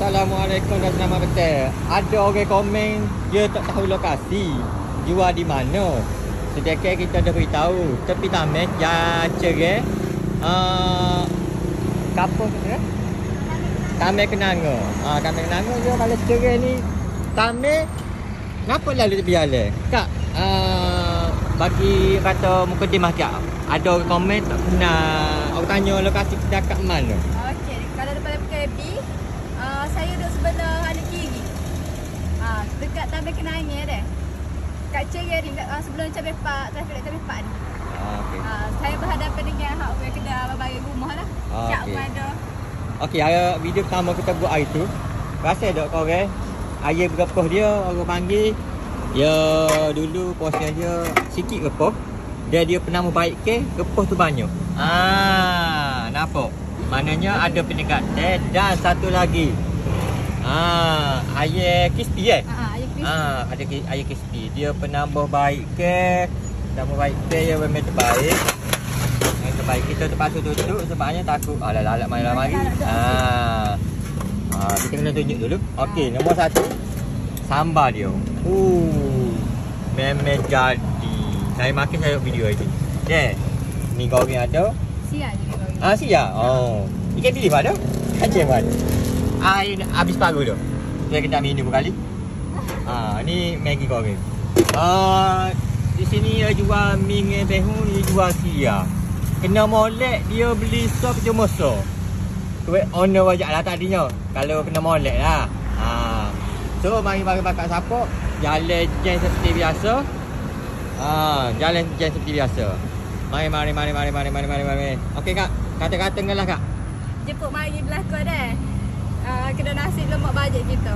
Assalamualaikum dan selamat petang. Ada orang komen dia tak tahu lokasi jual di mana. Sedekah kita dah beritahu tepi tamek ya cerai kampung ke? Tamek Kenanga. Tamek Kenanga dia kalau cerai ni tamek kenapa lalu tepi jalan? Kak bagi kata mukadimah kak. Ada orang komen tak kenal. Orang tanya lokasi kita kat mana? Okey, kalau daripada PKB, saya duduk sebelah kanan kiri. Dekat Taman Kenanga dah. Kat cerai ni, sebelum Cabai Park, trafik dekat Cabai Park ni. Okey. Saya berhadapan dengan hak orang kedai abang-abang rumah lah. Kat Okey. ada. Okey, video pertama kita buat hari tu. Rasa tak korang? Ayah berapa dia orang panggil. Ya dulu posnya dia sikit repoh. Dia pernah membaikkan repoh tu banyak. Nampak? Maknanya ada pendekatan dan satu lagi. Ayah crispy Ayah Chris. ada ayah crispy. Dia pernah membaikkan dan membaikkan dia memang terbaik. Yang terbaik kita terpaksa tutup sebabnya takut alat-alat mari-mari. Kita kena tunjuk dulu. Okey, nombor satu sambal dia. Memang jadi. Saya makin saya video lagi. Ni goreng ada. Siap je kalau. Siap. Ikan bilis ada? Kacang ada? Air habis paru tu. Saya kena minum kali. Ni Maggi goreng. Di sini dia jual mi dengan behu, dia jual siap. Kena molek dia beli sop cuma so. Tu owner wajak lah tadinya. Kalau kena molek lah. So mari bakar sapok. Jalan jen seperti biasa. Jalan jen seperti biasa. Mari. Okey kak, kata-kata lah kak. Jemput mari belakang dah. Kena nasi lemak bajet kita.